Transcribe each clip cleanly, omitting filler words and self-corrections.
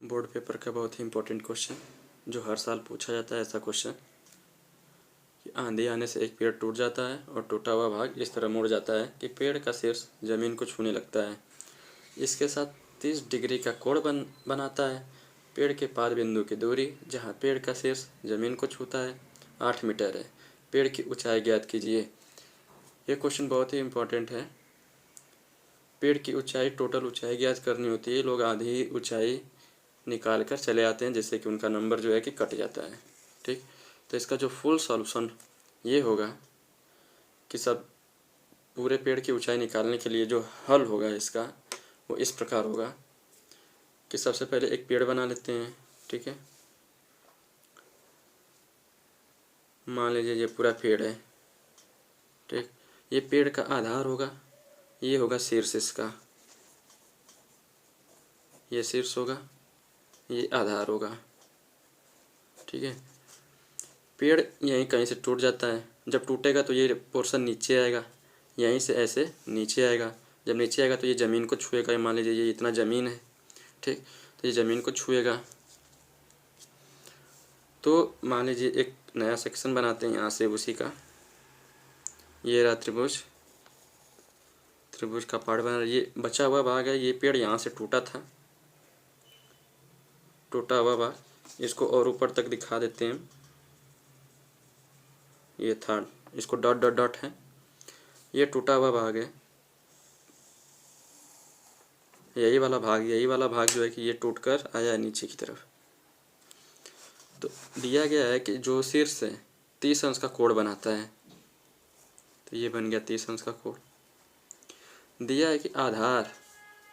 Board paper का बहुत ही important question जो हर साल पूछा जाता है। ऐसा क्वेश्चन कि आंधी आने से एक पेड़ टूट जाता है और टूटा हुआ भाग इस तरह मुड़ जाता है कि पेड़ का शीर्ष ज़मीन को छूने लगता है। इसके साथ 30 डिग्री का कोण बनाता है। पेड़ के पाद बिंदु की दूरी जहाँ पेड़ का शीर्ष ज़मीन को छूता है 8 मीटर है। पेड़ की ऊंचाई ज्ञात कीजिए। ये क्वेश्चन बहुत ही इम्पोर्टेंट है। पेड़ की ऊंचाई, टोटल ऊंचाई ज्ञात करनी होती है। लोग आधी ऊंचाई निकाल कर चले आते हैं जिससे कि उनका नंबर जो है कि कट जाता है। ठीक, तो इसका जो फुल सॉल्यूशन ये होगा कि सब पूरे पेड़ की ऊंचाई निकालने के लिए जो हल होगा इसका वो इस प्रकार होगा कि सबसे पहले एक पेड़ बना लेते हैं। ठीक है, मान लीजिए ये पूरा पेड़ है। ठीक, ये पेड़ का आधार होगा, ये होगा शीर्ष इसका, ये शीर्ष होगा, ये आधार होगा। ठीक है, पेड़ यहीं कहीं से टूट जाता है। जब टूटेगा तो ये पोर्शन नीचे आएगा, यहीं से ऐसे नीचे आएगा। जब नीचे आएगा तो ये ज़मीन को छुएगा। मान लीजिए ये इतना ज़मीन है। ठीक, तो ये ज़मीन को छुएगा। तो मान लीजिए एक नया सेक्शन बनाते हैं यहाँ से उसी का। ये रहा त्रिभुज, त्रिभुज का पार्ट बना। ये बचा हुआ भाग है, ये पेड़ यहाँ से टूटा था, टूटा हुआ भाग, इसको और ऊपर तक दिखा देते हैं। ये था, इसको डॉट डॉट डॉट है, ये टूटा हुआ भाग है। यही वाला भाग जो है कि ये टूटकर आया है नीचे की तरफ। तो दिया गया है कि जो शीर्ष है 30 अंश का कोण बनाता है। तो ये बन गया 30 अंश का कोण। दिया है कि आधार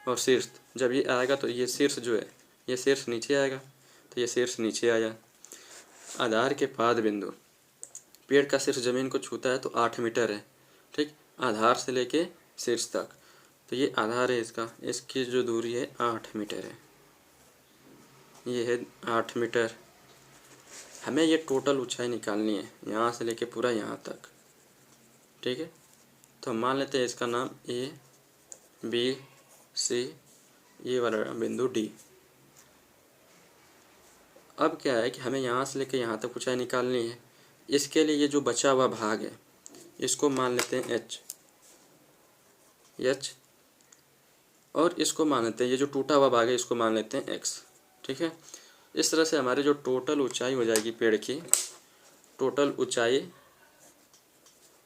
और शीर्ष जब ये आएगा तो ये शीर्ष जो है ये शीर्ष नीचे आएगा, तो ये शीर्ष नीचे आया। आधार के पाद बिंदु, पेड़ का शीर्ष जमीन को छूता है तो 8 मीटर है। ठीक, आधार से लेके शीर्ष तक, तो ये आधार है इसका, इसकी जो दूरी है 8 मीटर है। ये है 8 मीटर। हमें ये टोटल ऊंचाई निकालनी है यहाँ से लेके पूरा यहाँ तक। ठीक है, तो हम मान लेते हैं इसका नाम A B C, ये वाला बिंदु D। अब क्या है कि हमें यहाँ से लेके यहाँ तक ऊंचाई निकालनी है। इसके लिए ये जो बचा हुआ भाग है इसको मान लेते हैं H, और इसको मान लेते हैं ये जो टूटा हुआ भाग है इसको मान लेते हैं X। ठीक है, इस तरह से हमारी जो टोटल ऊंचाई हो जाएगी पेड़ की, टोटल ऊंचाई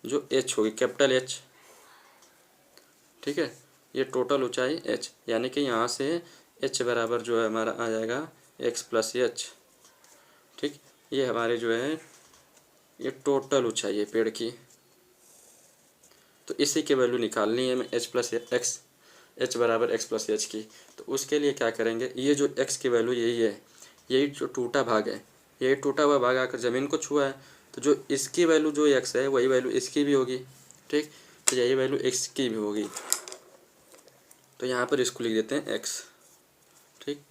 जो H होगी, कैपिटल H। ठीक है, ये टोटल ऊंचाई H, यानी कि यहाँ से H बराबर जो है हमारा आ जाएगा X प्लस H। ठीक, ये हमारे जो है ये टोटल ऊंचाई है पेड़ की। तो इसी की वैल्यू निकालनी है हमें H प्लस X, H बराबर X प्लस H की। तो उसके लिए क्या करेंगे, ये जो X की वैल्यू यही है, यही जो टूटा भाग है, यही टूटा हुआ भाग आकर ज़मीन को छुआ है, तो जो इसकी वैल्यू जो X है वही वैल्यू इसकी भी होगी। ठीक, तो यही वैल्यू X की भी होगी। तो यहाँ पर इसको लिख देते हैं X। ठीक,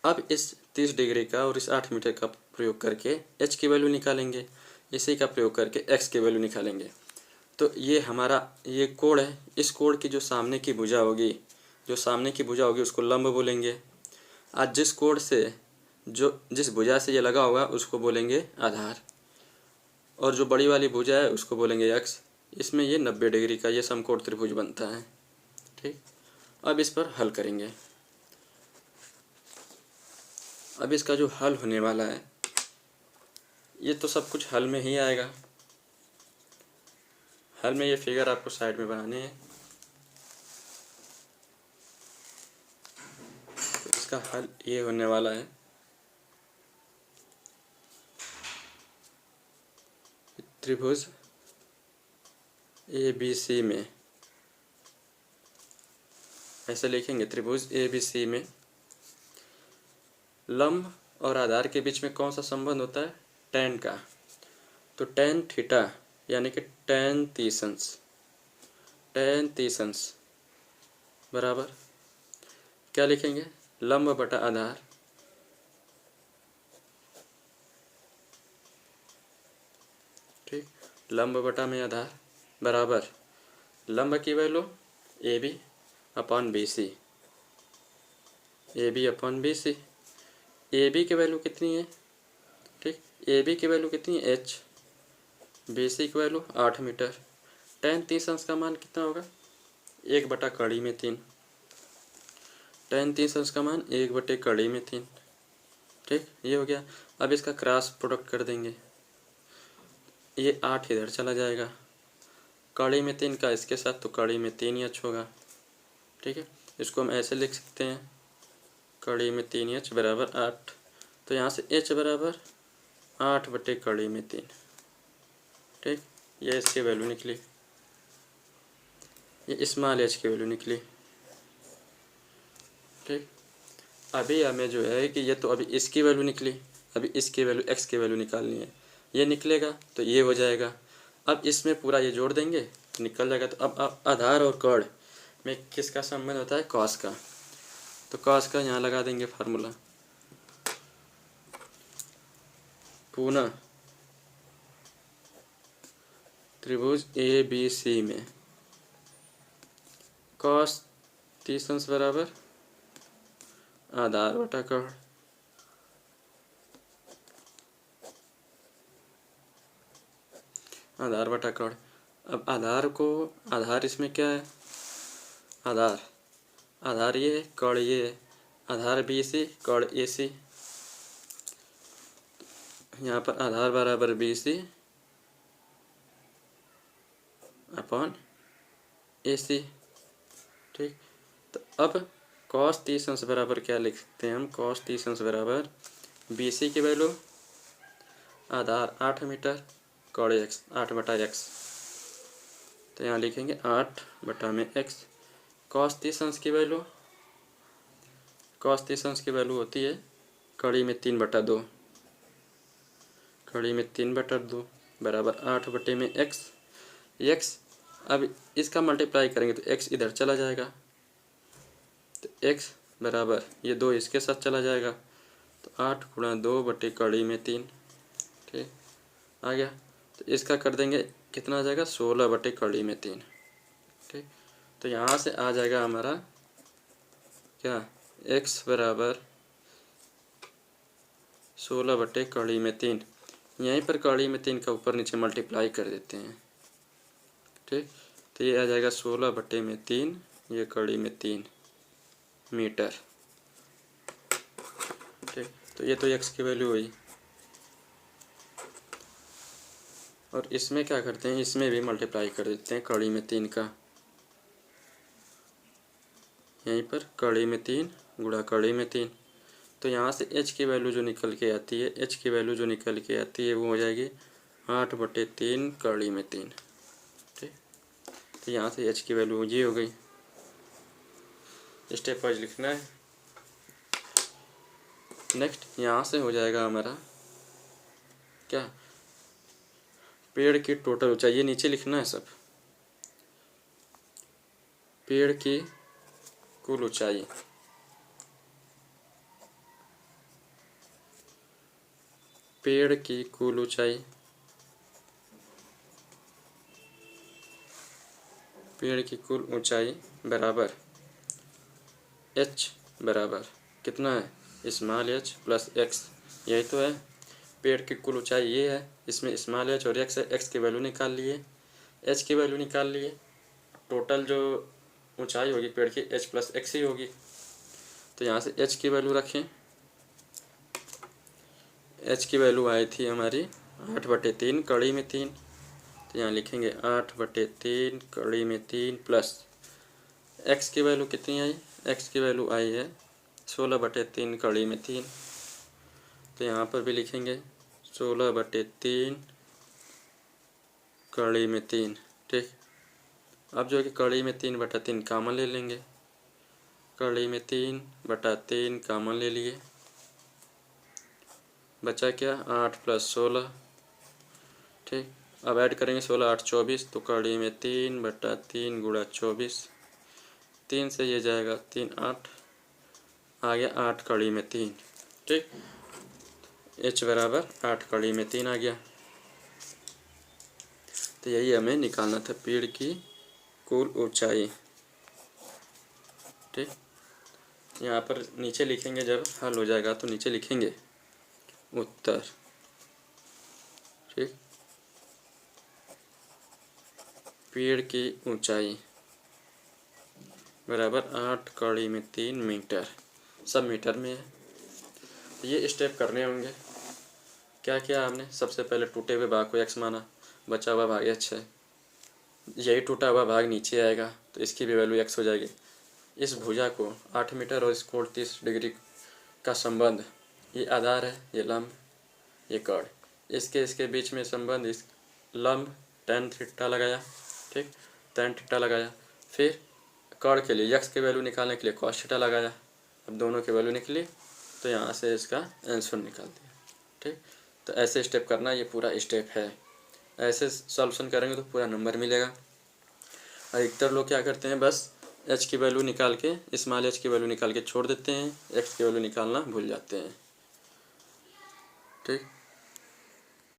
अब इस 30 डिग्री का और इस 8 मीटर का प्रयोग करके H की वैल्यू निकालेंगे, इसी का प्रयोग करके X की वैल्यू निकालेंगे। तो ये हमारा ये कोण है, इस कोण की जो सामने की भुजा होगी, उसको लंब बोलेंगे। आज जिस कोण से जिस भुजा से ये लगा होगा उसको बोलेंगे आधार, और जो बड़ी वाली भुजा है उसको बोलेंगे X। इसमें ये 90 डिग्री का ये समकोण त्रिभुज बनता है। ठीक, अब इस पर हल करेंगे। अब इसका जो हल होने वाला है ये तो सब कुछ हल में ही आएगा। हल में ये फिगर आपको साइड में बनाने हैं। तो इसका हल ये होने वाला है, त्रिभुज ABC में ऐसे लिखेंगे, त्रिभुज ABC में लंब और आधार के बीच में कौन सा संबंध होता है, tan का। तो tan थीटा यानी कि tan 30 अंश बराबर क्या लिखेंगे, लंब बटा आधार ठीक, लंब बटा में आधार बराबर लंब की value AB upon BC, AB upon BC। A B की वैल्यू कितनी है, ठीक, ए बी की वैल्यू कितनी है एच, बी सी की वैल्यू 8 मीटर। tan 30 अंश का मान कितना होगा 1/3, tan 30 अंश का मान 1/3, ठीक, ये हो गया। अब इसका क्रॉस प्रोडक्ट कर देंगे, ये 8 इधर चला जाएगा, कड़ी में 3 का इसके साथ, तो कड़ी में 3 एच होगा, ठीक है। इसको हम ऐसे लिख सकते हैं, कड़ी में 3 एच बराबर 8, तो यहाँ से एच बराबर 8/3, ठीक, ये इसकी वैल्यू निकली, ये स्मॉल एच की वैल्यू निकली, ठीक। अभी हमें जो है कि ये तो अभी इसकी वैल्यू निकली, अभी इसकी वैल्यू एक्स की वैल्यू निकालनी है, ये निकलेगा तो ये हो जाएगा। अब इसमें पूरा ये जोड़ देंगे तो निकल जाएगा। तो अब आधार और कर्ण में किसका संबंध होता है, कॉस का, तो कॉस का यहाँ लगा देंगे फार्मूला, पुनः त्रिभुज ए बी सी में कॉस 30 अंश बराबर आधार बटा कर्ण, आधार बटा कर्ण। अब आधार को, आधार इसमें क्या है, आधार, आधार ये है, कर्ण ये है, आधार बी सी कर्ण ए सी, यहाँ पर आधार बराबर बी सी अपॉन ए सी, ठीक। तो अब कॉस 30 अंश बराबर क्या लिख सकते हैं हम, कॉस 30 अंश बराबर बी सी की वैल्यू आधार 8 मीटर, कर्ण एक्स 8/x, तो यहाँ लिखेंगे 8/x। कॉस 30 अंश की वैल्यू, कॉस 30 अंश की वैल्यू होती है कड़ी में 3/2, कड़ी में 3/2 बराबर 8/x, x, अब इसका मल्टीप्लाई करेंगे तो x इधर चला जाएगा, तो x बराबर ये 2 इसके साथ चला जाएगा, तो 8 × 2/3, ठीक, आ गया। तो इसका कर देंगे कितना आ जाएगा 16/3, ठीक। तो यहाँ से आ जाएगा हमारा क्या, x बराबर 16/3, यहीं पर कड़ी में 3 का ऊपर नीचे मल्टीप्लाई कर देते हैं, ठीक। तो ये आ जाएगा 16/3, ये कड़ी में 3 मीटर, ठीक। तो ये तो x की वैल्यू हुई। और इसमें क्या करते हैं, इसमें भी मल्टीप्लाई कर देते हैं कड़ी में 3 का, यहीं पर कड़ी में 3 गुणा कड़ी में 3, तो यहाँ से h की वैल्यू जो निकल के आती है, h की वैल्यू जो निकल के आती है वो हो जाएगी 8/3 कड़ी में 3, ठीक। तो यहाँ से h की वैल्यू ये हो गई। स्टेप वाइज लिखना है। नेक्स्ट यहाँ से हो जाएगा हमारा क्या, पेड़ की टोटल ऊंचाई, ये नीचे लिखना है सब, पेड़ की कुल ऊंचाई, पेड़ की कुल ऊंचाई, पेड़ की कुल ऊंचाई बराबर h बराबर कितना है, स्मॉल h प्लस x, यही तो है। पेड़ की कुल ऊंचाई ये है, इसमें स्मॉल h और x है, x की वैल्यू निकाल लिए, h की वैल्यू निकाल लिए, टोटल जो ऊंचाई होगी पेड़ की h प्लस x ही होगी। तो यहाँ से h की वैल्यू रखें, h की वैल्यू आई थी हमारी 8/3 कड़ी में 3, तो यहाँ लिखेंगे 8/3 कड़ी में 3 प्लस x की वैल्यू कितनी आई, x की वैल्यू आई है 16/3 कड़ी में 3, तो यहाँ पर भी लिखेंगे 16/3 कड़ी में 3, ठीक। अब जो है कि कड़ी में 3/3 कॉमन ले लेंगे, कड़ी में 3/3 कॉमन ले लिए, बचा क्या 8 + 16, ठीक। अब ऐड करेंगे 16 8 24, तो कड़ी में 3/3 गुणा 24, 3 से ये जाएगा 3 8, आ गया 8 कड़ी में 3, ठीक। h बराबर 8 कड़ी में 3 आ गया। तो यही हमें निकालना था, पेड़ की कुल ऊंचाई, ठीक। यहाँ पर नीचे लिखेंगे, जब हल हो जाएगा तो नीचे लिखेंगे उत्तर। ठीक, पेड़ की ऊंचाई बराबर 8 × 3 मीटर, सब मीटर में है। ये स्टेप करने होंगे। क्या किया हमने, सबसे पहले टूटे हुए भाग को x माना, बचा हुआ भाग h है। यही टूटा हुआ भाग नीचे आएगा तो इसकी भी वैल्यू x हो जाएगी। इस भुजा को 8 मीटर और इस कोण 30 डिग्री का संबंध, ये आधार है, ये लंब, ये कर्ण, इसके बीच में संबंध, इस लंब tan थीटा लगाया। ठीक, tan थीटा लगाया। फिर कर्ण के लिए x की वैल्यू निकालने के लिए cos थीटा लगाया। अब दोनों की वैल्यू निकली तो यहाँ से इसका आंसर निकाल दिया। ठीक, तो ऐसे स्टेप करना, ये पूरा स्टेप है। ऐसे सॉल्यूशन करेंगे तो पूरा नंबर मिलेगा। अधिकतर लोग क्या करते हैं, बस h की वैल्यू निकाल के, स्मॉल h की वैल्यू निकाल के छोड़ देते हैं, x की वैल्यू निकालना भूल जाते हैं। ठीक।